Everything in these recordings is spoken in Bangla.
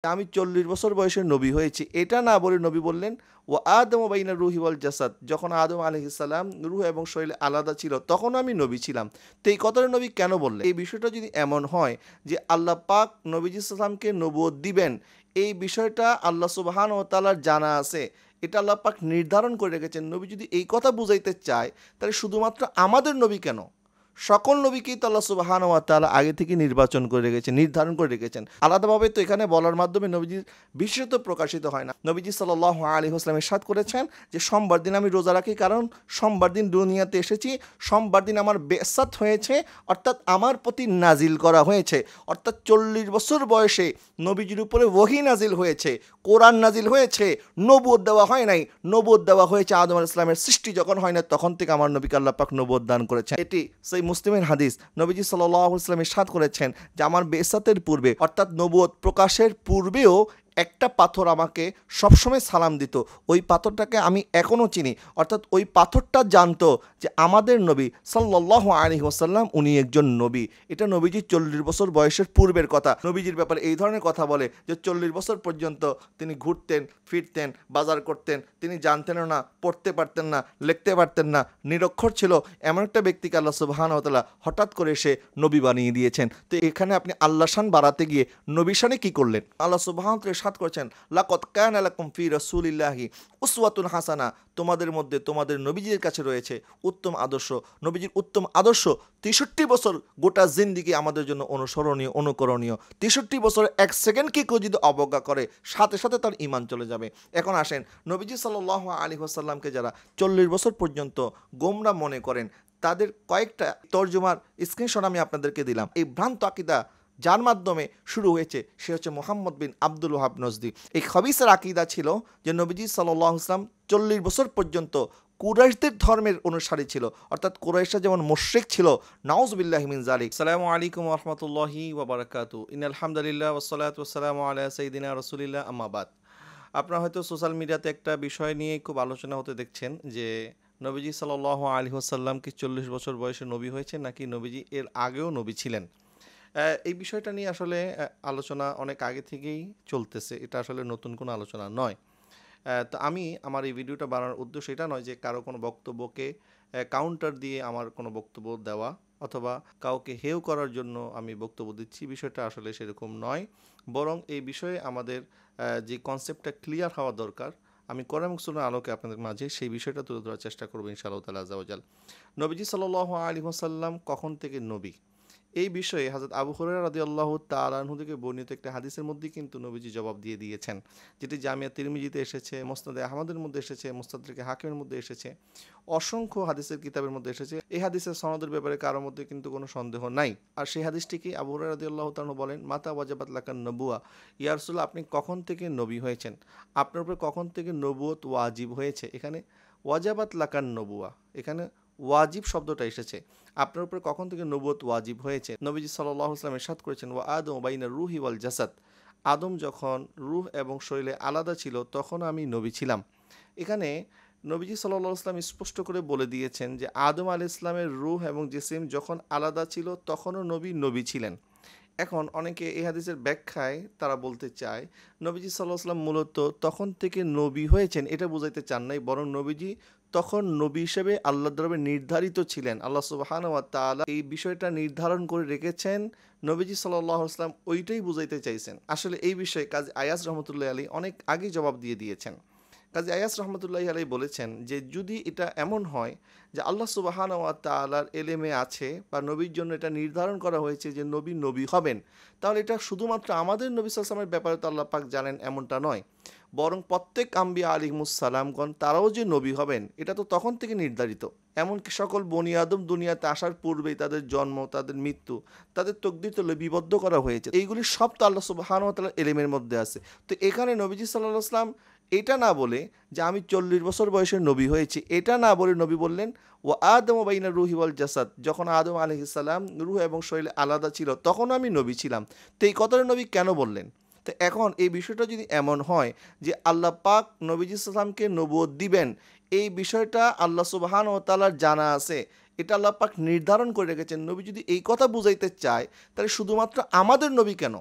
আমি ৪০ বছর বয়সে নবী হয়েছি এটা না বলে নবী বললেন ও আদম বাইনা রুহি ওয়াল জাসাদ, যখন আদম আলাইহিস সালাম রূহ এবং শরীর আলাদা ছিল তখন আমি নবী ছিলাম। তো এই কথাটা নবী কেন বললেন? এই বিষয়টা যদি এমন হয় যে আল্লাহ পাক নবীজি সাল্লামকে নবুয়ত দিবেন, এই বিষয়টা আল্লাহ সুবহানাহু ওয়া তাআলার জানা আছে, এটা আল্লাহ পাক নির্ধারণ করে রেখেছেন। নবী যদি এই কথা বুঝাইতে চায় তাহলে শুধুমাত্র আমাদের নবী কেন, সকল নবীকেই তো আল্লাহ সুবহানাহু ওয়া তাআলা আগে থেকে নির্বাচন করে রেখেছেন, নির্ধারণ করে রেখেছেন। আলাদাভাবে তো এখানে বলার মাধ্যমে নবীজির বিশেষত্ব প্রকাশিত হয় না। নবীজি সাল্লাল্লাহু আলাইহি ওয়াসাল্লাম ইরশাদ করেছেন যে সোমবার দিন আমি রোজা রাখি, কারণ সোমবার দিন দুনিয়াতে এসেছি, সোমবার দিন আমার বেসাত হয়েছে, অর্থাৎ আমার প্রতি নাজিল করা হয়েছে। অর্থাৎ ৪০ বছর বয়সে নবীজির উপরে ওহী নাজিল হয়েছে, কোরআন নাজিল হয়েছে, নবুয়ত দেওয়া হয় নাই। নবুয়ত দেওয়া হয়েছে আদম আলাইহিস সালামের সৃষ্টি যখন হয় না তখন থেকে আমার নবীকে আল্লাহ পাক নবুয়ত দান করেছেন। এটি সেই মুসলিমের হাদিস। নবীজি সাল্লাল্লাহু আলাইহি ওয়াসাল্লাম ইরশাদ করেছেন যে আমার বেসাতের পূর্বে, অর্থাৎ নবুয়ত প্রকাশের পূর্বেও একটা পাথর আমাকে সবসময় সালাম দিত। ওই পাথরটাকে আমি এখনও চিনি, অর্থাৎ ওই পাথরটা জানতো যে আমাদের নবী সাল্লাল্লাহু আলাইহি ওয়াসাল্লাম উনি একজন নবী। এটা নবীজি ৪০ বছর বয়সের পূর্বের কথা। নবীজির ব্যাপারে এই ধরনের কথা বলে যে ৪০ বছর পর্যন্ত তিনি ঘুরতেন ফিরতেন, বাজার করতেন, তিনি জানতেনও না, পড়তে পারতেন না, লিখতে পারতেন না, নিরক্ষর ছিল এমন একটা ব্যক্তিকে আল্লাহ সুবহানাহু ওয়া তাআলা হঠাৎ করে সে নবী বানিয়ে দিয়েছেন। তো এখানে আপনি আল্লাহ শান বাড়াতে গিয়ে নবী শানে কি করলেন? আল্লাহ সুবহানাহু ওয়া তাআলা ইরশাদ করেছেন লাকাদ কানা লাকুম ফি রাসূলিল্লাহি উসওয়াতুন হাসানা, তোমাদের মধ্যে তোমাদের নবীজির কাছে রয়েছে উত্তম আদর্শ। নবীজির উত্তম আদর্শ ৬৩ বছর গোটা জিন্দেগি আমাদের জন্য অনুসরণীয়, অনুকরণীয়। ৬৩ বছর এক সেকেন্ডকে কেউ যদি অবজ্ঞা করে সাথে সাথে তার ঈমান চলে যাবে। এখন আসেন, নবীজি সাল্লাল্লাহু আলাইহি ওয়াসাল্লামকে যারা ৪০ বছর পর্যন্ত গোমরা মনে করেন তাদের কয়েকটা তর্জমার স্ক্রিনশট আমি আপনাদেরকে দিলাম। এই ভ্রান্ত আকীদা যার মাধ্যমে শুরু হয়েছে সে হচ্ছে মুহাম্মদ বিন আব্দুল ওয়াহাব নজদি। এই খবিসের আকীদা ছিল যে নবীজি সাল্লাল্লাহু আলাইহি ওয়াসাল্লাম ৪০ বছর পর্যন্ত কুরাইশদের ধর্মের অনুসারী ছিল, অর্থাৎ কুরাইশরা যেমন মুশরিক ছিল, নাউযুবিল্লাহি মিন যালিক। আসসালামু আলাইকুম ওয়া রাহমাতুল্লাহি ওয়া বারাকাতুহু। ইন্নাল হামদুলিল্লাহ ওয়াস সালাতু ওয়াস সালামু আলা সাইয়্যিদিনা রাসূলিল্লাহ, আম্মা বাদ। আপনারা হয়তো সোশ্যাল মিডিয়াতে একটা বিষয় নিয়ে খুব আলোচনা হতে দেখছেন যে নবীজি সাল্লাল্লাহু আলাইহি ওয়াসাল্লাম কি ৪০ বছর বয়সে নবী হয়েছেন নাকি নবীজি এর আগেও নবী ছিলেন। এই বিষয়টা নিয়ে আসলে আলোচনা অনেক আগে থেকেই চলতেছে। এটা আসলে নতুন কোনো আলোচনা নয়। তো আমি আমার এই ভিডিওটা বানানোর উদ্দেশ্য এটা নয় যে কারো কোনো বক্তব্যকে কাউন্টার দিয়ে আমার কোনো বক্তব্য দেওয়া অথবা কাউকে হেয় করার জন্য আমি বক্তব্য দিচ্ছি, বিষয়টা আসলে সেরকম নয়। বরং এই বিষয়ে আমাদের যে কনসেপ্টটা ক্লিয়ার হওয়া দরকার, আমি কোরআন এবং সুন্নাহর আলোকে আপনাদের মাঝে সেই বিষয়টা তুলে ধরার চেষ্টা করব ইনশাআল্লাহ তাআলা আযজা ওয়া জাল। নবীজি সাল্লাল্লাহু আলাইহি ওয়াসাল্লাম কখন থেকে নবী, এই বিষয়ে হযরত আবু হুরায়রা রাদিয়াল্লাহু তাআলা আনহু থেকে বর্ণিত একটা হাদিসের মধ্যেই কিন্তু নবীজি জবাব দিয়ে দিয়েছেন, যেটি জামিয়া তিরমিজিতে এসেছে, মুসনাদে আহমদের মধ্যে এসেছে, মুস্তাদরিকে হাকিমের মধ্যে এসেছে, অসংখ্য হাদিসের কিতাবের মধ্যে এসেছে। এই হাদিসের সনদের ব্যাপারে কারোর মধ্যে কিন্তু কোনো সন্দেহ নাই। আর সেই হাদিসটিকে আবু হুরায়রা রাদিয়াল্লাহু তাআলা বলেন, মাতা ওয়াজাবাত লাকান নবুয়া, ইয়া রাসূলুল্লাহ আপনি কখন থেকে নবী হয়েছেন, আপনার উপরে কখন থেকে নবুয়ত ওয়াজিব হয়েছে। এখানে ওয়াজাবাত লাকান নবুয়া, এখানে ওয়াজিব শব্দটা এসেছে, আপনার উপরে কখন থেকে নবুয়ত ওয়াজিব হয়েছে। নবীজি সাল্লাল্লাহু আলাইহি ওয়াসাল্লাম ইরশাদ করেছেন ওয়া আদম বাইনা রূহি ওয়াল জাসাদ, আদম যখন রূহ এবং শরীরে আলাদা ছিল তখন আমি নবী ছিলাম। এখানে নবীজি সাল্লাল্লাহু আলাইহি ওয়াসাল্লাম স্পষ্ট করে বলে দিয়েছেন যে আদম আলাইহিস সালামের রূহ এবং জিসিম যখন আলাদা ছিল তখনও নবী ছিলেন। এখন অনেকে এই হাদিসের ব্যাখ্যায় তারা বলতে চায় নবীজি সাল্লাল্লাহু আলাইহি ওয়াসাল্লাম মূলত তখন থেকে নবী হয়েছেন এটা বোঝাইতে চান নাই, বরং নবীজি তখন নবী হিসেবে আল্লাহর দরবারে নির্ধারিত ছিলেন। আল্লাহ সুবহানাহু ওয়া তাআলা এই বিষয়টা নির্ধারণ করে রেখেছেন, নবীজি সাল্লাল্লাহু আলাইহি ওয়াসাল্লাম ওইটাই বুঝাইতে চাইছেন। আসলে এই বিষয়ে কাজী আয়াজ রহমতুল্লাহি আলাইহি অনেক আগেই জবাব দিয়ে দিয়েছেন। কাজী আয়াজ রহমতুল্লাহি আলাইহি বলেছেন যে যদি এটা এমন হয় যে আল্লাহ সুবহানাহু ওয়া তাআলার এলেমে আছে বা নবীর জন্য এটা নির্ধারণ করা হয়েছে যে নবী হবেন, তাহলে এটা শুধুমাত্র আমাদের নবী সাল্লাল্লাহু আলাইহি ওয়াসাল্লামের ব্যাপারে তো আল্লাহ পাক জানেন এমনটা নয়, বরং প্রত্যেক আম্বিয়া আলাইহিমুস সালামগণ তারাও যে নবী হবেন এটা তো তখন থেকে নির্ধারিত। এমনকি সকল বনি আদম দুনিয়াতে আসার পূর্বেই তাদের জন্ম, তাদের মৃত্যু, তাদের তকদির তো লিপিবদ্ধ করা হয়েছে। এইগুলি সব তো আল্লাহ সুবহানাহু ওয়া তাআলার এলেমের মধ্যে আছে। তো এখানে নবীজি সাল্লাল্লাহু আলাইহি ওয়াসাল্লাম এটা না বলে যে আমি ৪০ বছর বয়সে নবী হয়েছি এটা না বলে নবী বললেন ও আদম বাইনা রুহি ওয়াল জাসাদ, যখন আদম আলাইহিস সালাম রূহ এবং শরীর আলাদা ছিল তখন আমি নবী ছিলাম। তো এই কথাটা নবী কেন বললেন? তো এখন এই বিষয়টা যদি এমন হয় যে আল্লাহ পাক নবীজি সাল্লামকে নবুয়ত দিবেন, এই বিষয়টা আল্লাহ সুবহানাহু ওয়া তাআলার জানা আছে, এটা আল্লাহ পাক নির্ধারণ করে রেখেছেন। নবী যদি এই কথা বুঝাইতে চায় তাহলে শুধুমাত্র আমাদের নবী কেন,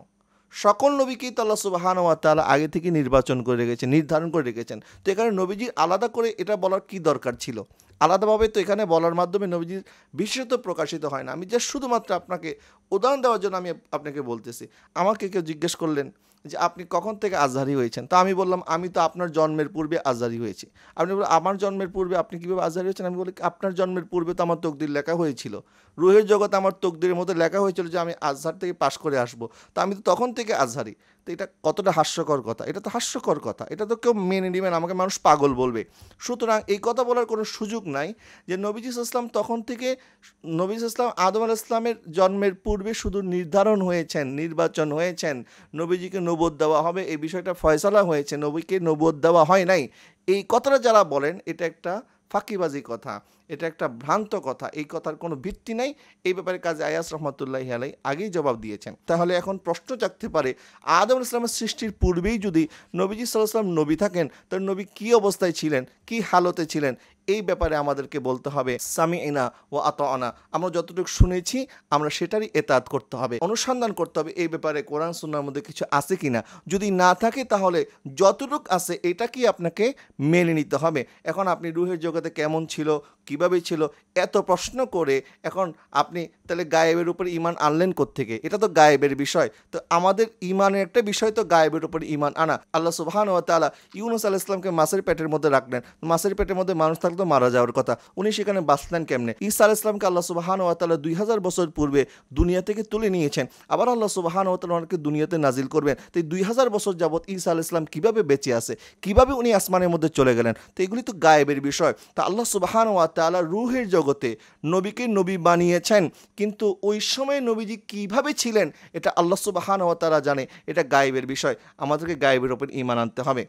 সকল নবীকেই তো আল্লাহ সুবহানাহু ওয়া তাআলা আগে থেকে নির্বাচন করে রেখেছেন, নির্ধারণ করে রেখেছেন। তো এখানে নবীজির আলাদা করে এটা বলার কি দরকার ছিল? আলাদাভাবে তো এখানে বলার মাধ্যমে নবীজির বিশেষত্ব প্রকাশিত হয় না। আমি জাস্ট শুধুমাত্র আপনাকে উদাহরণ দেওয়ার জন্য আমি আপনাকে বলতেছি। আমাকে কেউ জিজ্ঞেস করলেন যে আপনি কখন থেকে আজহারি হয়েছেন? তো আমি বললাম আমি তো আপনার জন্মের পূর্বে আজহারি হয়েছি। আপনি বললেন আমার জন্মের পূর্বে আপনি কীভাবে আজহারি হয়েছেন? আমি বলি আপনার জন্মের পূর্বে তো আমার তকদির লেখা হয়েছিল। রুহের জগতে আমার তকদিরের মধ্যে লেখা হয়েছিল যে আমি আজহার থেকে পাশ করে আসব। তো আমি তো তখন থেকে আজহারি। তো এটা কতটা হাস্যকর কথা? এটা তো হাস্যকর কথা। এটা তো কেউ মেনে নেবে না, আমাকে মানুষ পাগল বলবে। সুতরাং এই কথা বলার কোনো সুযোগ নাই যে নবীজি ইসলাম তখন থেকে, নবীজি ইসলাম আদম আলাইহিস সালামের জন্মের পূর্বে শুধু নির্ধারণ হয়েছেন, নির্বাচন হয়েছেন, নবীজিকে নবুয়ত দেওয়া হবে এই বিষয়টা ফয়সালা হয়েছে, নবীকে নবুয়ত দেওয়া হয় নাই। এই কথাটা যারা বলেন এটা একটা ফাঁকিবাজি কথা, এটা একটা ভ্রান্ত কথা, এই কথার কোনো ভিত্তি নাই। এই ব্যাপারে কাজী আয়াজ রহমাতুল্লাহি আলাইহি আগেই জবাব দিয়েছেন। তাহলে এখন প্রশ্ন জাগতে পারে, আদম আলাইহিস সালামের সৃষ্টির পূর্বেই যদি নবীজি সাল্লাল্লাহু আলাইহি ওয়াসাল্লাম নবী থাকেন, তাহলে নবী কী অবস্থায় ছিলেন, কী হালতে ছিলেন? এই ব্যাপারে আমাদেরকে বলতে হবে সামি'না ওয়া আতা'না। আমরা যতটুকু শুনেছি আমরা সেটারই এতাত করতে হবে, অনুসন্ধান করতে হবে এই ব্যাপারে কোরআন সুন্নাহর মধ্যে কিছু আছে কিনা। যদি না থাকে তাহলে যতটুক আছে এটাকেই আপনাকে মেনে নিতে হবে। এখন আপনি রুহের জগতে কেমন ছিল, কিভাবে ছিল, এত প্রশ্ন করে এখন আপনি তাহলে গায়েবের উপর ঈমান আনলেন কোত্থেকে? এটা তো গায়েবের বিষয়। তো আমাদের ঈমানের একটা বিষয় তো গায়েবের উপর ঈমান আনা। আল্লাহ সুবহানাহু ওয়া তাআলা ইউনূস আলাইহিস সালামকে মাছের পেটের মধ্যে রাখলেন। মাছের পেটের মধ্যে মানুষ থাকলে তো মারা যাওয়ার কথা, উনি সেখানে বাঁচলেন কেমনে? ঈসা আলাইহিস সালামকে আল্লাহ সুবহানাহু ওয়া তাআলা 2000 বছর পূর্বে দুনিয়া থেকে তুলে নিয়েছেন, আবার আল্লাহ সুবহানাহু ওয়া তাআলা ওনাকে দুনিয়াতে নাজিল করবেন। তো এই 2000 বছর যাবত ঈসা আলাইহিস সালাম কিভাবে বেঁচে আছে, কিভাবে উনি আসমানের মধ্যে চলে গেলেন? তো এগুলি তো গায়েবের বিষয়। তা আল্লাহ সুবহানাহু ওয়া তাআলা রূহের জগতে নবীকে নবী বানিয়েছেন, কিন্তু ওই সময় নবীজি কিভাবে ছিলেন এটা আল্লাহ সুবহানাহু ওয়া তাআলা জানে। এটা গায়েবের বিষয়, আমাদেরকে গায়েবের উপর ঈমান আনতে হবে।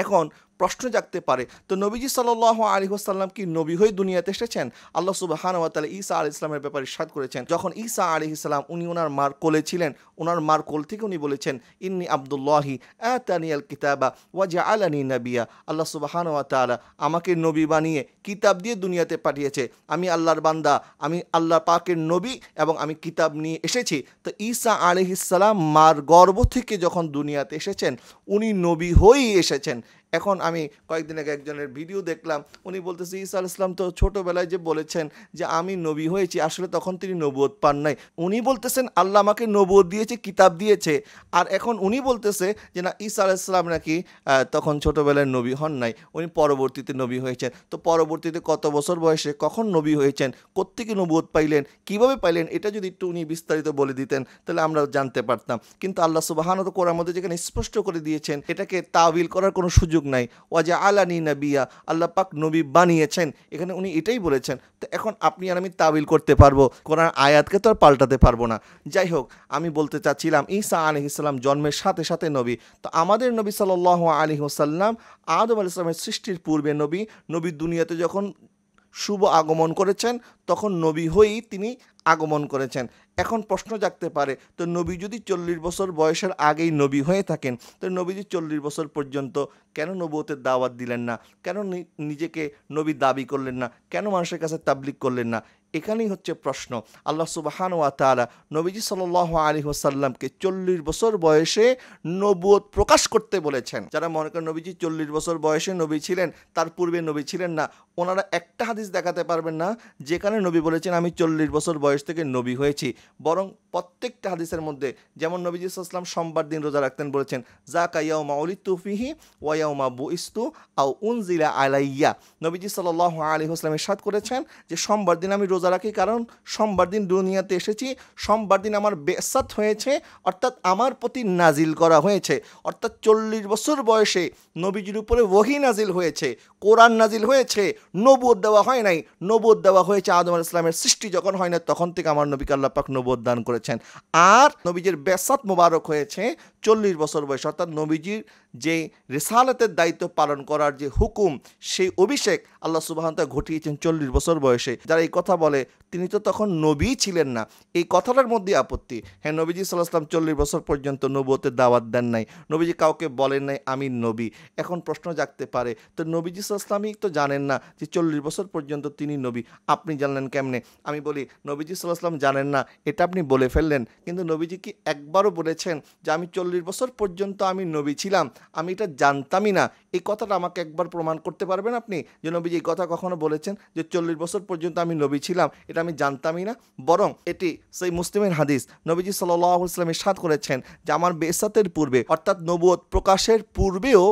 এখন প্রশ্ন জাগতে পারে, তো নবীজি সাল্লাল্লাহু আলাইহি ওয়াসাল্লাম কি নবী হয়ে দুনিয়াতে এসেছেন? আল্লাহ সুবহানাহু ওয়া তাআলা ঈসা আলাইহিস সালামের ব্যাপারে ইরশাদ করেছেন, যখন ঈসা আলাইহিস সালাম উনি ওনার মার কোলে ছিলেন, ওনার মার কোল থেকে উনি বলেছেন ইন্নী আব্দুল্লাহি আতানিয়াল কিতাবা ওয়া জাআলানি নাবিয়্যা। আল্লাহ সুবহানাহু ওয়া তাআলা আমাকে নবী বানিয়ে কিতাব দিয়ে দুনিয়াতে পাঠিয়েছে। আমি আল্লাহর বান্দা, আমি আল্লাহ পাকের নবী এবং আমি কিতাব নিয়ে এসেছি। তো ঈসা আলাইহিস সালাম মার গর্ভ থেকে যখন দুনিয়াতে এসেছেন উনি নবী হয়েই এসেছেন। এখন আমি কয়েকদিন আগে একজনের ভিডিও দেখলাম, উনি বলতেছে ঈসা আলাইহিস সালাম তো ছোটোবেলায় যে বলেছেন যে আমি নবী হয়েছি, আসলে তখন তিনি নবুয়ত পান নাই। উনি বলতেছেন আল্লাহ আমাকে নবুয়ত দিয়েছে, কিতাব দিয়েছে, আর এখন উনি বলতেছে যে না ঈসা আলাইহিস সালাম নাকি তখন ছোটোবেলায় নবী হন নাই, উনি পরবর্তীতে নবী হয়েছেন। তো পরবর্তীতে কত বছর বয়সে কখন নবী হয়েছেন, কোত্থেকে নবুয়ত পাইলেন, কিভাবে পাইলেন, এটা যদি একটু উনি বিস্তারিত বলে দিতেন তাহলে আমরা জানতে পারতাম। কিন্তু আল্লাহ সুবহানাহু ওয়া তাআলা কোরআনের মধ্যে যেখানে স্পষ্ট করে দিয়েছেন, এটাকে তাওয়িল করার কোনো সুযোগ নাই। ওয়াজা আলানি নাবিয়া, আল্লাহ পাক নবী বানিয়েছেন, এখানে উনি এটাই বলেছেন। তো এখন আপনি আর আমি তাবিল করতে পারবো, কোরআন আয়াতকে তো আর পাল্টাতে পারবো না। যাই হোক, আমি বলতে চাচ্ছিলাম ঈসা আলাইহিস সালাম জন্মের সাথে সাথে নবী। তো আমাদের নবী সাল্লাল্লাহু আলাইহি ওয়াসাল্লাম আদম আলাইহিস সালামের সৃষ্টির পূর্বে নবী, নবী দুনিয়াতে যখন শুভ আগমন করেছেন তখন নবী হয়েই তিনি আগমন করেছেন। এখন প্রশ্ন জাগতে পারে, তো নবী যদি 40 বছর বয়সের আগেই নবী হয়ে থাকেন, তো নবীজি 40 বছর পর্যন্ত কেন নবুয়তের দাওয়াত দিলেন না, কেন নিজেকে নবী দাবি করলেন না, কেন মানুষের কাছে তাবলীগ করলেন না? এখানেই হচ্ছে প্রশ্ন। আল্লাহ সুবহানাহু ওয়া তাআলা নবীজি সাল্লাল্লাহু আলাইহি ওয়াসাল্লামকে 40 বছর বয়সে নবুয়ত প্রকাশ করতে বলেছেন। যারা মনে করেন নবীজি 40 বছর বয়সে নবী ছিলেন, তার পূর্বে নবী ছিলেন না, ওনারা একটা হাদিস দেখাতে পারবেন না যেখানে নবী বলেছেন আমি 40 বছর বয়স থেকে নবী হয়েছি। বরং প্রত্যেকটা হাদিসের মধ্যে, যেমন নবীজি সাল্লাল্লাহু আলাইহি ওয়াসাল্লাম সোমবার দিন রোজা রাখতেন, বলেছেন যাকা ইয়াউমা উলিদতু ফিহি ওয়া ইয়াউমা বুইসতু আও উনজিলা আলাইয়া। নবীজি সাল্লাল্লাহু আলাইহি ওয়াসাল্লাম ইরশাদ করেছেন যে সোমবার দিন আমি রোজা রাখি, কারণ সোমবার দিন দুনিয়াতে এসেছি, সোমবার দিন আমার বেসাত হয়েছে, অর্থাৎ আমার প্রতি নাজিল করা হয়েছে। অর্থাৎ 40 বছর বয়সে নবীজির উপরে ওহী নাজিল হয়েছে, কোরআন নাজিল হয়েছে, নবুয়ত দেওয়া হয় নাই। নবুয়ত দেওয়া হয়েছে আদম আলাইহিস সালামের সৃষ্টি যখন হয় না তখন থেকে আমার নবীকে আল্লাহ পাক নবুয়ত দান করেছেন। আর নবীজির বেসাত মোবারক হয়েছে 40 বছর বয়স, অর্থাৎ নবীজির যে রিসালাতের দায়িত্ব পালন করার যে হুকুম, সেই অভিষেক আল্লাহ সুবহানাহু ওয়া তাআলা ঘটিয়েছেন 40 বছর বয়সে। যারা এই কথা বলে তিনি তো তখন নবী ছিলেন না। এই কথাটার মধ্যে আপত্তি। হ্যাঁ, নবীজি সাল্লাল্লাহু আলাইহি ওয়াসাল্লাম 40 বছর পর্যন্ত নবুয়তের দাওয়াত দেন নাই, নবীজি কাউকে বলেন নাই আমি নবী। এখন প্রশ্ন জাগতে পারে, তো নবীজি সাল্লাল্লাহু আলাইহি ওয়াসাল্লামই তো জানেন না যে 40 বছর পর্যন্ত তিনি নবী, আপনি জানলেন কেমনে? আমি বলি, নবীজি সাল্লাল্লাহু আলাইহি ওয়াসাল্লাম জানেন না এটা আপনি বলে ফেললেন, কিন্তু নবীজি কি একবারও বলেছেন যে আমি 40 বছর পর্যন্ত আমি নবী ছিলাম, আমি এটা জানতামই না? এই কথাটা আমাকে একবার প্রমাণ করতে পারবেন আপনি যে নবীজি এই কথা কখনো বলেছেন যে 40 বছর পর্যন্ত আমি নবী ছিলাম, এটা আমি জানতামই না? বরং এটি সেই মুসলিমের হাদিস, নবীজি সাল্লাল্লাহু আলাইহি ওয়াসাল্লাম ইরশাদ করেছেন যে আমার বেসাতের পূর্বে, অর্থাৎ নবুয়ত প্রকাশের পূর্বেও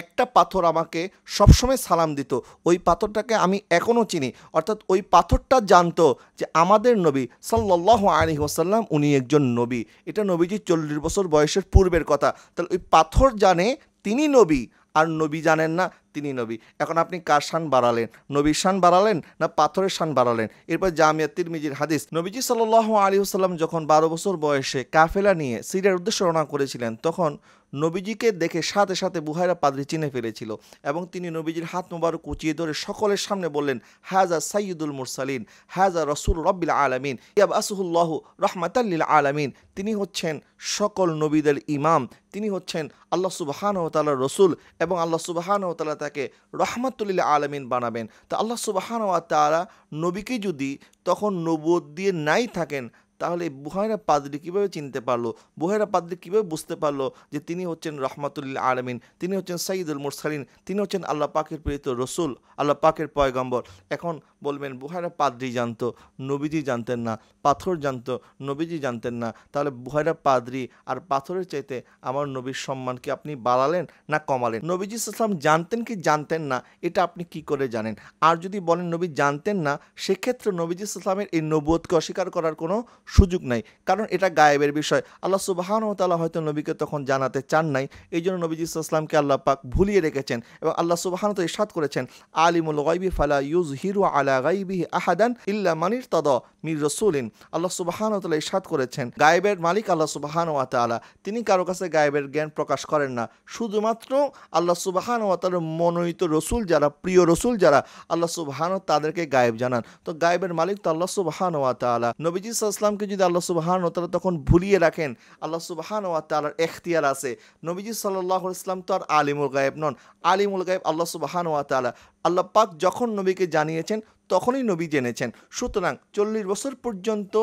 একটা পাথর আমাকে সবসময় সালাম দিত, ওই পাথরটাকে আমি এখনও চিনি। অর্থাৎ ওই পাথরটা জানতো যে আমাদের নবী সাল্লাল্লাহু আলাইহি ওয়াসাল্লাম উনি একজন নবী। এটা নবীজি 40 বছর বয়সের পূর্বের কথা। তাহলে ওই পাথর জানে তিনি নবী, আর নবী জানেন না তিনি নবী। এখন আপনি কার শান বাড়ালেন? নবীর শান বাড়ালেন না পাথরের শান বাড়ালেন? এরপর জামিয়া তিরমিজির হাদিস, নবীজি সাল্লাল্লাহু আলাইহি ওয়াসাল্লাম যখন 12 বছর বয়সে কাফেলা নিয়ে সিরিয়ার উদ্দেশ্যে রওনা করেছিলেন, তখন নবীজিকে দেখে সাথে সাথে বুহাইরা পাদ্রী চিনে ফেলেছিল এবং তিনি নবীজির হাত মোবারক উঁচিয়ে ধরে সকলের সামনে বললেন, হাজা সাইয়্যিদুল মুরসালিন, হাজা রাসূল রাব্বিল আলামিন, ইয়াবআসুহুল্লাহু রাহমাতাল লিল আলামিন। তিনি হচ্ছেন সকল নবীদের ইমাম, তিনি হচ্ছেন আল্লাহ সুবহানাহু ওয়া তাআলার রাসূল এবং আল্লাহ সুবহানাহু ওয়া তাআলা তাকে রাহমাতুল লিল আলামিন বানাবেন। তো আল্লাহ সুবহানাহু ওয়া তাআলা নবীকে যদি তখন নবুয়ত দিয়ে নাই থাকেন, তাহলে বুহাইরা পাদ্রী কীভাবে চিনতে পারলো? বুহাইরা পাদ্রী কীভাবে বুঝতে পারলো যে তিনি হচ্ছেন রাহমাতুল লিল আলামিন, তিনি হচ্ছেন সাইয়্যিদুল মুরসালিন, তিনি হচ্ছেন আল্লাহ পাকের প্রেরিত রসুল, আল্লাহ পাকের পয়গম্বর? এখন বলবেন বুহাইরা পাদ্রী জানতো, নবীজি জানতেন না, পাথর জানতো, নবীজি জানতেন না। তাহলে বুহাইরা পাদ্রী আর পাথরের চাইতে আমার নবীর সম্মান কি আপনি বাড়ালেন না কমালেন? নবীজি সাল্লাল্লাহু আলাইহি ওয়াসাল্লাম জানতেন কি জানতেন না, এটা আপনি কি করে জানেন? আর যদি বলেন নবী জানতেন না, সেক্ষেত্রে নবীজি সাল্লাল্লাহু আলাইহি ওয়াসাল্লামের এই নবুয়তকে অস্বীকার করার কোনো সুযোগ নাই, কারণ এটা গায়েবের বিষয়। আল্লাহ সুবহানাহু ওয়া তাআলা হয়তো নবীকে তখন জানাতে চান নাই, এই জন্য নবীজি সাল্লাল্লাহু আলাইহি ওয়াসাল্লামকে আল্লাহ পাক ভুলিয়ে রেখেছেন। এবং আল্লাহ সুবহানাহু ওয়া তাআলা ইরশাদ করেছেন, আলিমুল গায়বি ফালা ইউযহিরু আলা গায়বিহি আহাদান ইল্লা মান ইরতাদা মির রাসূলিন। আল্লাহ সুবহানাহু ওয়া তাআলা ইরশাদ করেছেন, গায়েবের মালিক আল্লাহ সুবহানাহু ওয়া তাআলা, তিনি কারো কাছে গায়েবের জ্ঞান প্রকাশ করেন না, শুধুমাত্র আল্লাহ সুবহানাহু ওয়া তাআলার মনোনীত রসুল যারা, প্রিয় রসুল যারা, আল্লাহ সুবহানাহু তাদেরকে গায়েব জানান। তো গায়েবের মালিক তো আল্লাহ সুবহানাহু ওয়া তাআলা। নবীজি সাল্লাল্লাহু আলাইহি ওয়াসাল্লামকে যদি আল্লাহ সুবহানাহু ওয়া তাআলা তখন ভুলিয়ে রাখেন, আল্লাহ সুবহানাহু ওয়া তাআলার এখতিয়ার আছে। নবীজি সাল্লাল্লাহু আলাইহি ওয়াসাল্লাম তো আর আলিমুল গায়েব নন, আলিমুল গায়েব আল্লাহ সুবহানাহু ওয়া তাআলা। আল্লাহ পাক যখন নবীকে জানিয়েছেন তখনই নবী জেনেছেন। সুতরাং 40 বছর পর্যন্ত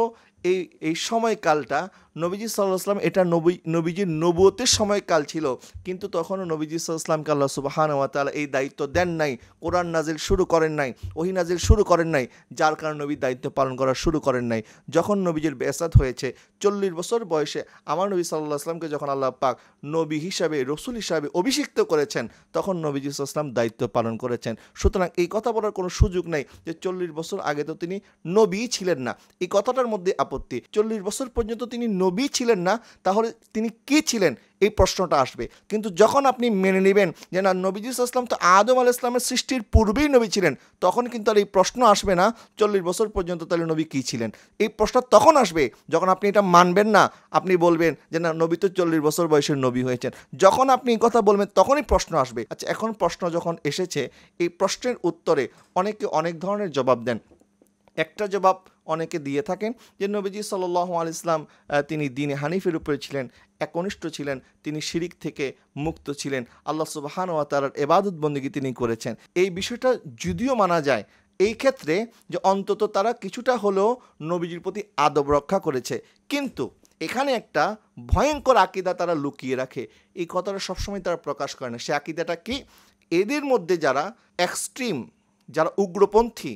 এই সময়কালটা নবীজি সাল্লাল্লাহু আলাইহি ওয়াসাল্লাম, এটা নবীজির নবুয়তের সময়কাল ছিল, কিন্তু তখনও নবীজি সাল্লাল্লাহু আলাইহি ওয়াসাল্লামকে আল্লাহ সুবহানাহু ওয়া তাআলা এই দায়িত্ব দেন নাই, কোরআন নাজিল শুরু করেন নাই, ওহী নাজিল শুরু করেন নাই, যার কারণে নবী দায়িত্ব পালন করা শুরু করেন নাই। যখন নবীজির বেসাত হয়েছে 40 বছর বয়সে, আমার নবী সাল্লাল্লাহু আলাইহি ওয়াসাল্লামকে যখন আল্লাহ পাক নবী হিসাবে, রসুল হিসাবে অভিষিক্ত করেছেন, তখন নবীজি সাল্লাল্লাহু আলাইহি ওয়াসাল্লাম দায়িত্ব পালন করেছেন। সুতরাং এই কথা বলার কোনো সুযোগ নেই যে 40 বছর আগে তো তিনি নবী ছিলেন না, এই কথাটার মধ্যে আপত্তি। 40 বছর পর্যন্ত তিনি নবী ছিলেন না, তাহলে তিনি কি ছিলেন? এই প্রশ্নটা আসবে। কিন্তু যখন আপনি মেনে নেবেন যে না, নবীজি সাল্লাল্লাহু আলাইহি ওয়াসাল্লাম তো আদম আলাইহিস সালামের সৃষ্টির পূর্বেই নবী ছিলেন, তখন কিন্তু আর এই প্রশ্ন আসবে না 40 বছর পর্যন্ত তাহলে নবী কী ছিলেন। এই প্রশ্ন তখন আসবে যখন আপনি এটা মানবেন না, আপনি বলবেন যে না, নবী তো 40 বছর বয়সের নবী হয়েছেন। যখন আপনি এই কথা বলবেন তখনই প্রশ্ন আসবে। আচ্ছা, এখন প্রশ্ন যখন এসেছে, এই প্রশ্নের উত্তরে অনেকে অনেক ধরনের জবাব দেন। একটা জবাব অনেকে দিয়ে থাকেন যে নবীজি সাল্লাল্লাহু আলাইহি ওয়াসাল্লাম তিনি দ্বীনে হানিফের উপরে ছিলেন, একনিষ্ঠ ছিলেন, তিনি শিরিক থেকে মুক্ত ছিলেন, আল্লাহ সুবহানাহু ওয়া তাআলার ইবাদত বন্দেগী তিনি করেছেন। এই বিষয়টা যদিও মানা যায় এই ক্ষেত্রে যে অন্তত তারা কিছুটা হলেও নবীজির প্রতি আদব রক্ষা করেছে, কিন্তু এখানে একটা ভয়ঙ্কর আকীদা তারা লুকিয়ে রাখে। এই কথাটা সবসময় তারা প্রকাশ করে না। সে আকীদাটা কি? এদের মধ্যে যারা এক্সট্রিম, যারা উগ্রপন্থী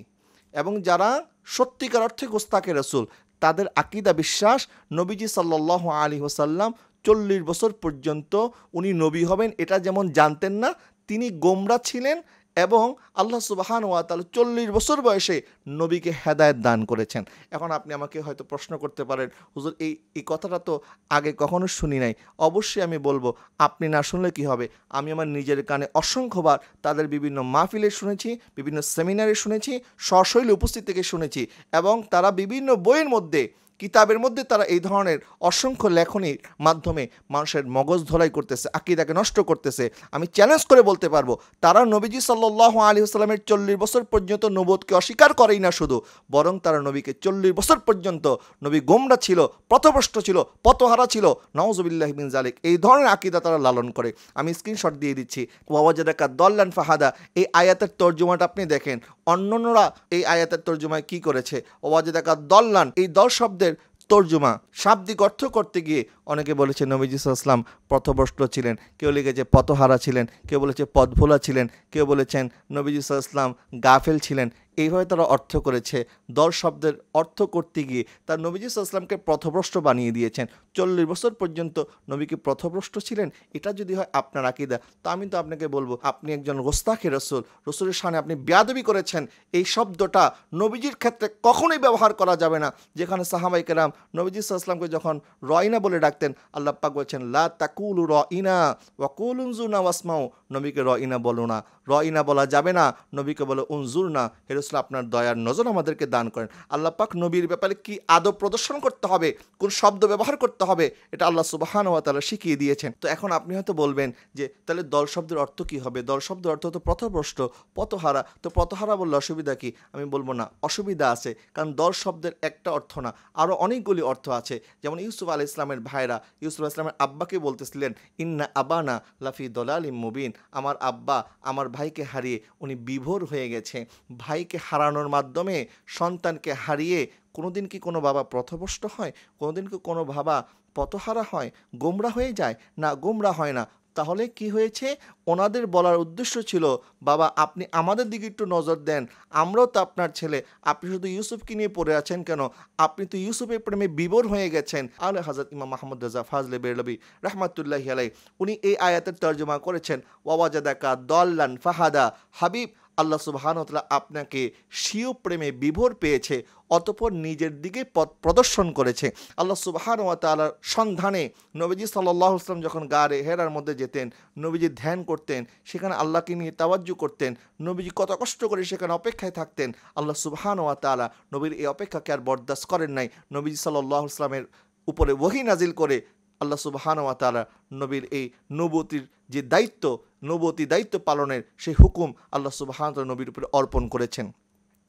এবং যারা সত্যিকার অর্থে গোস্তাকে রসুল, তাদের আকীদা বিশ্বাস নবীজি সাল্লাল্লাহু আলাইহি ওয়াসাল্লাম 40 বছর পর্যন্ত উনি নবী হবেন এটা যেমন জানতেন না, তিনি গোমরা ছিলেন এবং আল্লাহ সুবহানাহু ওয়া তাআলা 40 বছর বয়সে নবীকে হেদায়েত দান করেছেন। এখন আপনি আমাকে হয়তো প্রশ্ন করতে পারেন, হুজুর এই কথাটা তো আগে কখনো শুনি নাই। অবশ্যই আমি বলবো, আপনি না শুনলে কি হবে? আমি আমার নিজের কানে অসংখ্যবার তাদের বিভিন্ন মাহফিলে শুনেছি, বিভিন্ন সেমিনারে শুনেছি, সশৈলে উপস্থিত থেকে শুনেছি, এবং তারা বিভিন্ন বইয়ের মধ্যে কিতাবের মধ্যে তারা এই ধরনের অসংখ্য লেখনীর মাধ্যমে মানুষের মগজ ধোলাই করতেছে, আকীদাকে নষ্ট করতেছে। আমি চ্যালেঞ্জ করে বলতে পারবো, তারা নবীজি সাল্লাল্লাহু আলাইহি ওয়াসাল্লামের 40 বছর পর্যন্ত নবুয়তকে অস্বীকার করেই না শুধু, বরং তারা নবীকে 40 বছর পর্যন্ত নবী গোমরা ছিল, পথভ্রষ্ট ছিল, পথহারা ছিল, নাউযুবিল্লাহি মিন যালিক, এই ধরনের আকীদা তারা লালন করে। আমি স্ক্রিনশট দিয়ে দিচ্ছি। ওয়াওয়াজাদাকা দল্লান ফাহাদা, এই আয়াতের তর্জমাটা আপনি দেখেন, অন্যান্যরা এই আয়াতের তর্জমায় কি করেছে। ওয়াওয়াজাদাকা দল্লান, এই দল শব্দের তর্জমা শাব্দিক অর্থ করতে গিয়ে অনেকে বলেছে নবীজি সাল্লাল্লাহু আলাইহি ওয়াসাল্লাম পথভ্রষ্ট ছিলেন, কেউ লিখেছে পথহারা ছিলেন, কেউ বলেছে পথভোলা ছিলেন, কেউ বলেছেন নবীজি সাল্লাল্লাহু আলাইহি ওয়াসাল্লাম গাফেল ছিলেন। এইভাবে তারা অর্থ করেছে। দল শব্দের অর্থ করতে গিয়ে তার নবীজি সাল্লাল্লাহু আলাইহি ওয়াসাল্লামকে পথভ্রষ্ট বানিয়ে দিয়েছেন। 40 বছর পর্যন্ত নবীকে পথভ্রষ্ট ছিলেন, এটা যদি হয় আপনার আকীদা, তো আমি তো আপনাকে বলবো আপনি একজন গোস্তাখে রসুল, রসুলের সামনে আপনি বেয়াদবি করেছেন। এই শব্দটা নবীজির ক্ষেত্রে কখনোই ব্যবহার করা যাবে না। যেখানে সাহাবায়ে কেরাম নবীজি সাল্লাল্লাহু আলাইহি ওয়াসাল্লামকে যখন রয়না বলে ডাকতেন, আল্লাহ পাক বলছেন লা তাকুলু রয়না ওয়া কুলু উনজুরনা ওয়াসমাউ, নবীকে রয়না বলো না, রয়না বলা যাবে না, নবীকে বলো উনজুরনা, হে রাসূল আপনার দয়ার নজর আমাদেরকে দান করেন। আল্লাহ পাক নবীর ব্যাপারে কি আদব প্রদর্শন করতে হবে, কোন শব্দ ব্যবহার করতে হবে, এটা আল্লাহ সুবহানাহু ওয়া তাআলা শিখিয়ে দিয়েছেন। তো এখন আপনি হয়তো বলবেন যে তাহলে দল শব্দের অর্থ কি হবে? দল শব্দের অর্থ তো পথভ্রষ্ট, পথহারা, তো পথহারা বললে অসুবিধা কি? আমি বলবো না, অসুবিধা আছে, কারণ দল শব্দের একটা অর্থ না, আরও অনেকগুলি অর্থ আছে। যেমন ইউসুফ আলাইহিস সালামের ভাইরা ইউসুফ আলাইহিস সালামের আব্বাকে বলতেছিলেন ইন্না আবানা লাফি দলালিম মুবিন, আমার আব্বা আমার ভাইকে হারিয়ে উনি বিভোর হয়ে গেছে। ভাইকে হারানোর মাধ্যমে সন্তানকে হারিয়ে কোনোদিন কি কোনো বাবা পথভ্রষ্ট হয়? কোনোদিন কি কোনো বাবা পথহারা হয়, গোমরা হয়ে যায়? না, গোমরা হয় না। তাহলে কি হয়েছে? ওনাদের বলার উদ্দেশ্য ছিল, বাবা আপনি আমাদের দিকে একটু নজর দেন, আমরাও তো আপনার ছেলে, আপনি শুধু ইউসুফকে নিয়ে পড়ে আছেন কেন? আপনি তো ইউসুফের প্রেমে বিভোর হয়ে গেছেন। আলে হযরত ইমাম মাহমুদ রেজা ফাজলে বেরলভী রাহমাতুল্লাহি আলাইহি উনি এই আয়াতের তর্জমা করেছেন ওয়াওয়াজাদাকা দল্লান ফাহাদা, হাবিব আল্লাহ সুবহানাহু ওয়া তাআলা আপনাকে স্বীয় প্রেমে বিভোর পেয়েছে, অতঃপর নিজের দিকে পথ প্রদর্শন করেছে। আল্লাহ সুবহানাহু ওয়া তাআলার সন্ধানে নবীজি সাল্লাল্লাহু আলাইহি ওয়াসাল্লাম যখন গারে হেরার মধ্যে যেতেন, নবীজি ধ্যান করতেন, সেখানে আল্লাহকে নিয়ে তাওয়াজ্জু করতেন, নবীজি কত কষ্ট করে সেখানে অপেক্ষায় থাকতেন। আল্লাহ সুবহানাহু ওয়া তাআলা নবীর এই অপেক্ষাকে আর বরদাস্ত করেন নাই। নবীজি সাল্লাল্লাহু আলাইহি ওয়াসাল্লামের উপরে ওহী নাজিল করে আল্লাহ সুবহানাহু ওয়া তাআলা নবীর এই নবুয়তির যে দায়িত্ব, নবুয়তি দায়িত্ব পালনের সেই হুকুম আল্লাহ সুবহানাহু ওয়া তাআলা নবীর উপরে অর্পণ করেছেন।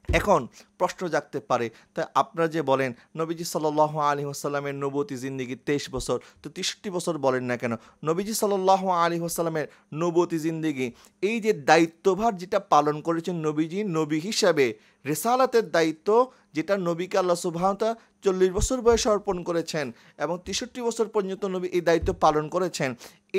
এখন প্রশ্ন জাগতে পারে, তা আপনারা যে বলেন নবীজি সাল্লাল্লাহু আলাইহি ওয়াসাল্লামের নবুয়তি জিন্দেগি 23 বছর, তো 63 বছর বলেন না কেন? নবীজি সাল্লাল্লাহু আলাইহি ওয়াসাল্লামের নবুয়তি জিন্দেগি, এই যে দায়িত্বভার যেটা পালন করেছেন নবীজি নবী হিসাবে, রিসালাতের দায়িত্ব যেটা নবীকে আল্লাহ সুবহানাহু ওয়া তাআলা 40 বছর বয়সে অর্পণ করেছেন এবং 63 বছর পর্যন্ত নবী এই দায়িত্ব পালন করেছেন।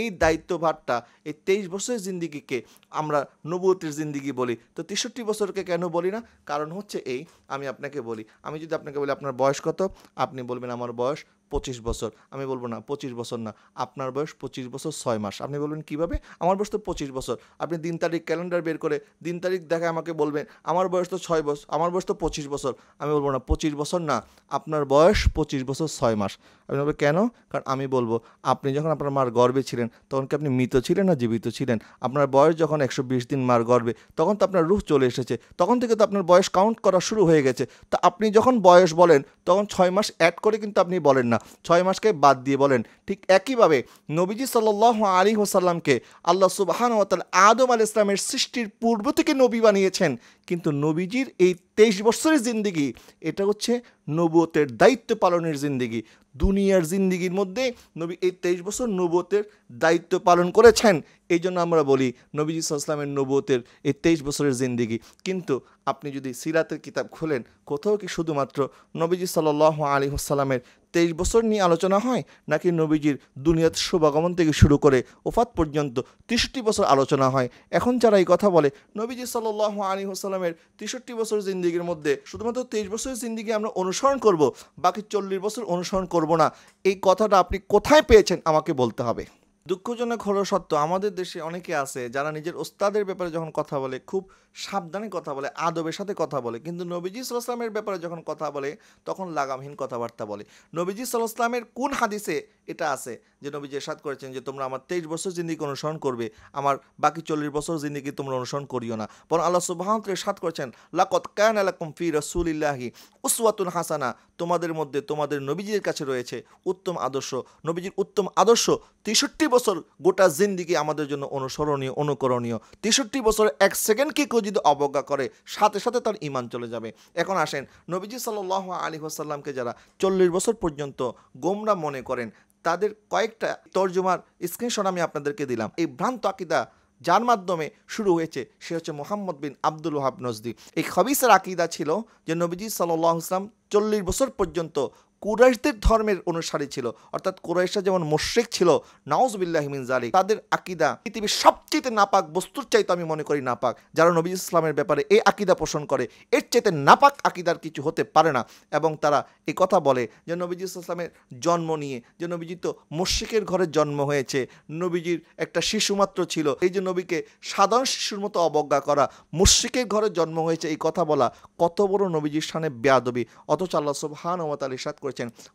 এই দায়িত্বভারটা, এই 23 বছরের জিন্দিগিকে আমরা নবুয়তের জিন্দিগি বলি, তো 63 বছরকে কেন বলি না? কারণ হচ্ছে এই, আমি আপনাকে বলি, আমি যদি আপনাকে বলি আপনার বয়স কত, আপনি বলবেন আমার বয়স 25 বছর। আমি বলবো না 25 বছর না, আপনার বয়স 25 বছর 6 মাস। আপনি বলবেন কিভাবে? আমার বয়স তো 25 বছর। আপনি দিন তারিখ ক্যালেন্ডার বের করে দিন তারিখ দেখে আমাকে বলবেন আমার বয়স তো 6 বছর, আমার বয়স তো 25 বছর। আমি বলবো না 25 বছর না, আপনার বয়স 25 বছর 6 মাস। আপনি বলবেন কেন? কারণ আমি বলবো আপনি যখন আপনার মার গর্ভে ছিলেন তখন কি আপনি মৃত ছিলেন না জীবিত ছিলেন? আপনার বয়স যখন 120 দিন মার গর্ভে, তখন তো আপনার রূহ চলে এসেছে, তখন থেকে তো আপনার বয়স কাউন্ট করা শুরু হয়ে গেছে। তো আপনি যখন বয়স বলেন তখন 6 মাস অ্যাড করে কিন্তু আপনি বলেন না, 6 মাসকে বাদ দিয়ে বলেন। ঠিক একইভাবে নবীজি সাল্লাল্লাহু আলাইহি ওয়াসাল্লামকে আল্লাহ সুবহানাহু ওয়া তাআলা আদম আলাইহিস সালামের সৃষ্টির পূর্ব থেকে নবী বানিয়েছেন, কিন্তু নবীজির এই 23 বছরের জিন্দেগি, এটা হচ্ছে নবুয়তের দায়িত্ব পালনের জিন্দেগি। দুনিয়ার জিন্দেগির মধ্যে নবী এই 23 বছর নবুয়তের দায়িত্ব পালন করেছেন। এই জন্য আমরা বলি নবীজি সাল্লাল্লাহু আলাইহি ওয়াসাল্লামের নবুয়তের এই 23 বছরের জিন্দেগি। কিন্তু আপনি যদি সিরাতের কিতাব খোলেন, কোথাও কি শুধুমাত্র নবীজি সাল্লাল্লাহু আলাইহি ওয়াসাল্লামের 23 বছর নিয়ে আলোচনা হয়, নাকি নবীজির দুনিয়াতে শুভাগমন থেকে শুরু করে ওফাত পর্যন্ত 63 বছর আলোচনা হয়? এখন যারা এই কথা বলে নবীজি সাল্লাল্লাহু আলাইহি ওয়াসাল্লামের 63 বছর জিন্দেগির মধ্যে শুধুমাত্র 23 বছরের জিন্দেগি আমরা অনুসরণ করব, বাকি 40 বছর অনুসরণ করব না, এই কথাটা আপনি কোথায় পেয়েছেন আমাকে বলতে হবে। দুঃখজনক হলো সত্য, আমাদের দেশে অনেকে আছে যারা নিজের ওস্তাদের ব্যাপারে যখন কথা বলে খুব সাবধানে কথা বলে, আদবের সাথে কথা বলে, কিন্তু নবীজি সাল্লাল্লাহু আলাইহি ওয়াসাল্লামের ব্যাপারে যখন কথা বলে তখন লাগামহীন কথাবার্তা বলে। নবীজি সাল্লাল্লাহু আলাইহি ওয়াসাল্লামের কোন হাদিসে এটা আছে যে নবীজি ইরশাদ করেছেন যে তোমরা আমার 23 বছর জিন্দেগি অনুসরণ করবে, আমার বাকি 40 বছর জিন্দেগি তোমরা অনুসরণ করিও না? বরং আল্লাহ সুবহানাহু ওয়া তাআলা ইরশাদ করেছেন লাকাদ কানা লাকুম ফি রাসূলিল্লাহি উসওয়াতুন হাসানা, তোমাদের মধ্যে তোমাদের নবীজির কাছে রয়েছে উত্তম আদর্শ। নবীজির উত্তম আদর্শ 63 বছর গোটা জিন্দেগি আমাদের জন্য অনুসরণীয়, অনুকরণীয়। 63 বছর এক সেকেন্ডকে কেউ যদি অবজ্ঞা করে সাথে সাথে তার ঈমান চলে যাবে। এখন আসেন, নবীজি সাল্লাল্লাহু আলাইহি ওয়াসাল্লামকে যারা 40 বছর পর্যন্ত গোমরা মনে করেন তাদের কয়েকটা তর্জমার স্ক্রিনশট আমি আপনাদেরকে দিলাম। এই ভ্রান্ত আকীদা যার মাধ্যমে শুরু হয়েছে সে হচ্ছে মুহাম্মদ বিন আব্দুল ওয়াহাব নজদি। এই খবিসের আকীদা ছিল যে নবীজি সাল্লাল্লাহু আলাইহি ওয়াসাল্লাম 40 বছর পর্যন্ত কুরাইশদের ধর্মের অনুসারী ছিল, অর্থাৎ কুরাইশরা যেমন মুশরিক ছিল, নাউজুবিল্লাহি মিন যালিক, তাদের আকীদা পৃথিবীর সবচেয়ে নাপাক বস্তুর চাইতে আমি মনে করি নাপাক। যারা নবী ইসলামের ব্যাপারে এই আকীদা পোষণ করে এর চাইতে নাপাক আকীদার কিছু হতে পারে না। এবং তারা এই কথা বলে যে নবীজি ইসলামের জন্ম নিয়ে যে নবীজি তো মুশরিকের ঘরে জন্ম হয়েছে, নবীজির একটা শিশুমাত্র ছিল, এই যে নবীকে সাধারণ শিশুর মতো অবজ্ঞা করা, মুশরিকের ঘরে জন্ম হয়েছে এই কথা বলা কত বড় নবীজির শানে বেয়াদবি। অথচ আল্লাহ সুবহানাহু ওয়া তাআলা ইরশাদ করেছেন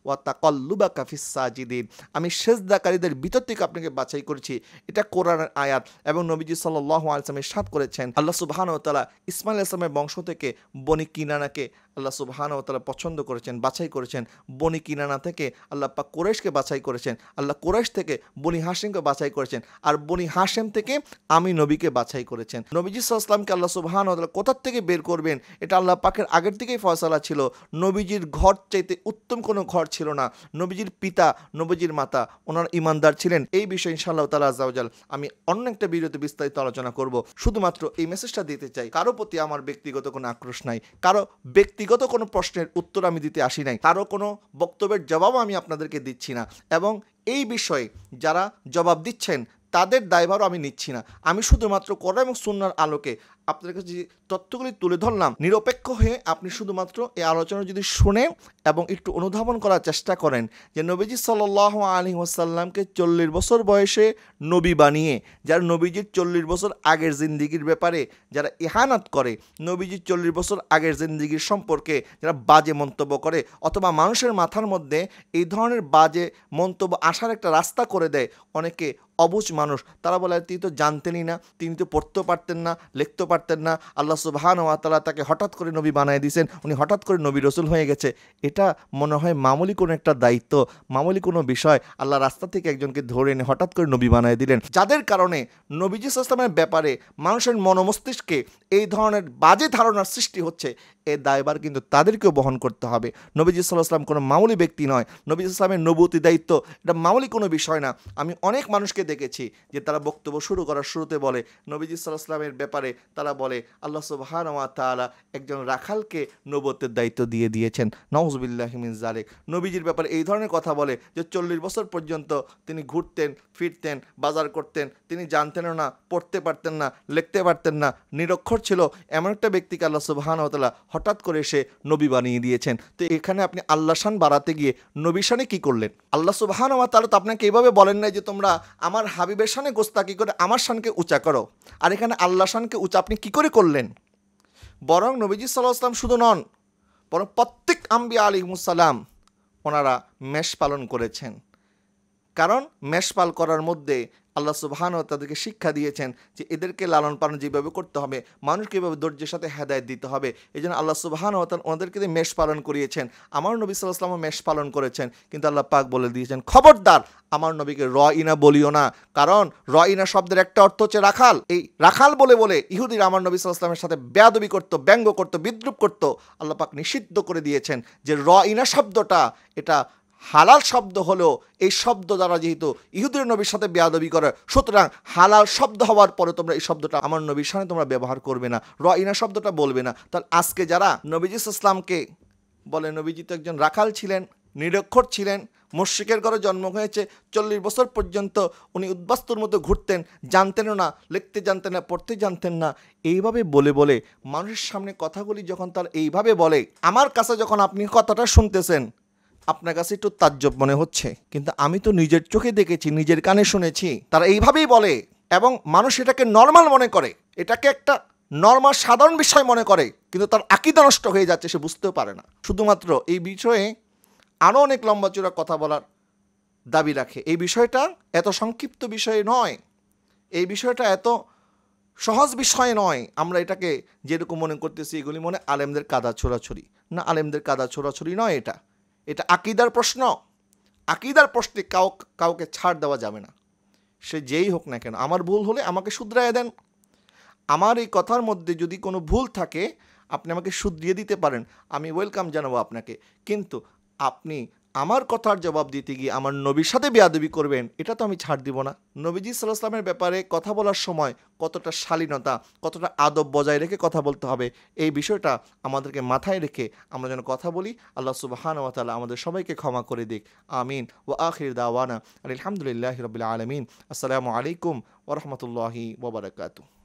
ওয়া তাকাল্লুবাকা ফিস সাজিদিন, আমি সেজদাকারীদের ভিতর থেকে আপনাকে বাছাই করেছি। এটা কোরআনের আয়াত। এবং নবীজি সাল্লাল্লাহু আলাইহি ওয়াসাল্লাম ইরশাদ করেছেন আল্লাহ সুবহানাহু ওয়া তাআলা ইসমাঈল আলাইহিস সালামের বংশ থেকে বনি কিনানাকে আল্লাহ সুবহানাহু ওয়া তাআলা পছন্দ করেছেন, বাছাই করেছেন। বনি কিনানা থেকে আল্লাহ পাক কুরাইশকে বাছাই করেছেন, আল্লাহ কুরাইশ থেকে বনি হাশিমকে বাছাই করেছেন, আর বনি হাশিম থেকে আমি নবীকে বাছাই করেছেন। নবীজি সাল্লাল্লাহু আলাইহি ওয়াসাল্লামকে আল্লাহ সুবহানাহু ওয়া তাআলা কোথা থেকে বের করবেন এটা আল্লাহ পাকের আগের থেকেই ফয়সালা ছিল। নবীজির ঘর চাইতে উত্তম কোনো ঘর ছিল না। নবীজির পিতা, নবীজির মাতা ওনার ঈমানদার ছিলেন। এই বিষয়ে ইনশাআল্লাহ তাআলা আযজা ওয়া জাল আমি অন্য একটা ভিডিওতে বিস্তারিত আলোচনা করব। শুধুমাত্র এই মেসেজটা দিতে চাই, কারো প্রতি আমার ব্যক্তিগত কোনো আক্রোশ নাই, কারো ব্যক্তিগত কোনো প্রশ্নের উত্তর আমি দিতে আসি নাই, কারো কোনো বক্তব্যের জবাবও আমি আপনাদেরকে দিচ্ছি না। এবং এই বিষয়ে যারা জবাব দিচ্ছেন তাদের দায়ভারও আমি নিচ্ছি না। আমি শুধুমাত্র কোরআন এবং সুন্নাহর আলোকে আপনাদের কাছে যে তথ্যগুলি তুলে ধরলাম, নিরপেক্ষ হয়ে আপনি শুধুমাত্র এই আলোচনা যদি শুনে এবং একটু অনুধাবন করার চেষ্টা করেন যে নবীজি সাল্লাল্লাহু আলাইহি ওয়াসাল্লামকে 40 বছর বয়সে নবী বানিয়ে, যারা নবীজির 40 বছর আগের জিন্দিগির ব্যাপারে যারা ইহানাত করে, নবীজির 40 বছর আগের জিন্দিগির সম্পর্কে যারা বাজে মন্তব্য করে, অথবা মানুষের মাথার মধ্যে এই ধরনের বাজে মন্তব্য আসার একটা রাস্তা করে দেয় অনেকে অবুঝ মানুষ, তারা বলে তিনি তো জানতেনই না, তিনি তো পড়তেও পারতেন না, লিখতেও পারতেন না, আল্লাহ সুবহানাহু ওয়া তাআলা তাকে হঠাৎ করে নবী বানিয়ে দিয়েছেন, উনি হঠাৎ করে নবী রসুল হয়ে গেছে। এটা মনে হয় মামুলি কোনো একটা দায়িত্ব, মামুলি কোনো বিষয়, আল্লাহ রাস্তা থেকে একজনকে ধরে এনে হঠাৎ করে নবী বানিয়ে দিলেন, যাদের কারণে নবীজি সাল্লাল্লাহু আলাইহি ওয়াসাল্লামের ব্যাপারে মানুষের মনোমস্তিষ্কে এই ধরনের বাজে ধারণার সৃষ্টি হচ্ছে। এই দায়ভার কিন্তু তাদেরকেও বহন করতে হবে। নবীজি সাল্লাল্লাহু আলাইহি ওয়াসাল্লাম কোনো মামুলি ব্যক্তি নয়। নবীজি সাল্লাল্লাহু আলাইহি ওয়াসাল্লামের নবুয়তি দায়িত্ব এটা মামুলি কোনো বিষয় না। আমি অনেক মানুষকে দেখেছি যে তারা বক্তব্য শুরু করার শুরুতে বলে নবীজি সাল্লাল্লাহু আলাইহি ওয়াসাল্লামের ব্যাপারে, তারা বলে আল্লাহ সুবহানাহু ওয়া তাআলা একজন রাখালকে নবুয়তের দায়িত্ব দিয়ে দিয়েছেন। নাউজুবিল্লাহি মিন যালিক। নবীজির ব্যাপারে এই ধরনের কথা বলে যে 40 বছর পর্যন্ত তিনি ঘুরতেন ফিরতেন, বাজার করতেন, তিনি জানতেনও না, পড়তে পারতেন না, লিখতে পারতেন না, নিরক্ষর ছিল, এমন একটা ব্যক্তিকে আল্লাহ সুবহানাহু ওয়া তাআলা হঠাৎ করে সে নবী বানিয়ে দিয়েছেন। তো এখানে আপনি আল্লাহ শান বাড়াতে গিয়ে নবী শানে কি করলেন? আল্লাহ সুবহানাহু ওয়া তাআলা তো আপনাকে এইভাবে বলেন নাই যে তোমরা আমার হাবিবের শানে গোস্তাকি করে আমার শানকে উঁচা করো, আর এখানে আল্লাহ শানকে উঁচা আপনি কি করে করলেন? বরং নবীজি সাল্লাল্লাহু আলাইহি ওয়াসাল্লাম শুধু নন, বরং প্রত্যেক আম্বিয়া আলাইহিমুস সালাম ওনারা মেষ পালন করেছেন। কারণ মেষ পাল করার মধ্যে আল্লাহ সুবহানাহু ওয়া তাআলা তাদেরকে শিক্ষা দিয়েছেন যে এদেরকে লালন পালন যেভাবে করতে হবে, মানুষকে এভাবে ধৈর্যের সাথে হেদায়েত দিতে হবে। এই জন্য আল্লাহ সুবহানাহু ওয়া তাআলা ওনাদেরকে দিয়ে মেষ পালন করিয়েছেন। আমার নবী সাল্লাল্লাহু আলাইহি ওয়াসাল্লাম মেষ পালন করেছেন, কিন্তু আল্লাহ পাক বলে দিয়েছেন খবরদার আমার নবীকে রইনা বলিও না। কারণ রইনা শব্দের একটা অর্থ হচ্ছে রাখাল। এই রাখাল বলে বলে ইহুদিরা আমার নবী সাল্লাল্লাহু আলাইহি ওয়াসাল্লামের সাথে বেয়াদবি করত, ব্যঙ্গ করত, বিদ্রূপ করত। আল্লাহ পাক নিষিদ্ধ করে দিয়েছেন যে রইনা শব্দটা এটা হালাল শব্দ হলেও এই শব্দ দ্বারা যেহেতু ইহুদের নবীর সাথে বেয়াদবি করে, সুতরাং হালাল শব্দ হওয়ার পরে তোমরা এই শব্দটা আমার নবীর সামনে তোমরা ব্যবহার করবে না, রইনা শব্দটা বলবে না। তাহলে আজকে যারা নবীজি ইসলামকে বলে নবীজি তো একজন রাখাল ছিলেন, নিরক্ষর ছিলেন, মুশরিকের ঘরে জন্ম হয়েছে, 40 বছর পর্যন্ত উনি উদ্বাস্তুর মতো ঘুরতেন, জানতেনও না, লিখতে জানতেন না, পড়তে জানতেন না, এইভাবে বলে বলে মানুষের সামনে কথাগুলি যখন তার এইভাবে বলে, আমার কাছে যখন আপনি কথাটা শুনতেছেন আপনার কাছে একটু তাজ্জব মনে হচ্ছে, কিন্তু আমি তো নিজের চোখে দেখেছি, নিজের কানে শুনেছি, তারা এইভাবেই বলে এবং মানুষ এটাকে নর্মাল মনে করে, এটাকে একটা নর্মাল সাধারণ বিষয় মনে করে, কিন্তু তার আকীদা নষ্ট হয়ে যাচ্ছে, সে বুঝতেও পারে না। শুধুমাত্র এই বিষয়ে আরও অনেক লম্বা চূড়া কথা বলার দাবি রাখে। এই বিষয়টা এত সংক্ষিপ্ত বিষয় নয়, এই বিষয়টা এত সহজ বিষয় নয়। আমরা এটাকে যেরকম মনে করতেছি এগুলি মনে আলেমদের কাদা ছোড়াছড়ি, না, আলেমদের কাদা ছোড়াছড়ি নয়, এটা আকীদার প্রশ্ন। আকীদার প্রশ্নে কাউকে ছাড় দেওয়া যাবে না, সে যেই হোক না কেন। আমার ভুল হলে আমাকে শুধরায় দেন, আমার এই কথার মধ্যে যদি কোনো ভুল থাকে আপনি আমাকে শুধরিয়ে দিতে পারেন, আমি ওয়েলকাম জানাবো আপনাকে। কিন্তু আপনি আমার কথার জবাব দিতে গিয়ে আমার নবীর সাথে বেয়াদবি করবেন, এটা তো আমি ছাড় দিব না। নবীজি সাল্লাল্লাহু আলাইহি ওয়াসাল্লামের ব্যাপারে কথা বলার সময় কতটা শালীনতা, কতটা আদব বজায় রেখে কথা বলতে হবে, এই বিষয়টা আমাদেরকে মাথায় রেখে আমরা যেন কথা বলি। আল্লাহ সুবহানাহু ওয়া তাআলা আমাদের সবাইকে ক্ষমা করে দিক। আমিন। ওয়া আখির দাওয়ানা আলহামদুলিল্লাহি রাব্বিল আলামিন। আসসালামু আলাইকুম ওয়া রাহমাতুল্লাহি ওয়া বারাকাতুহু।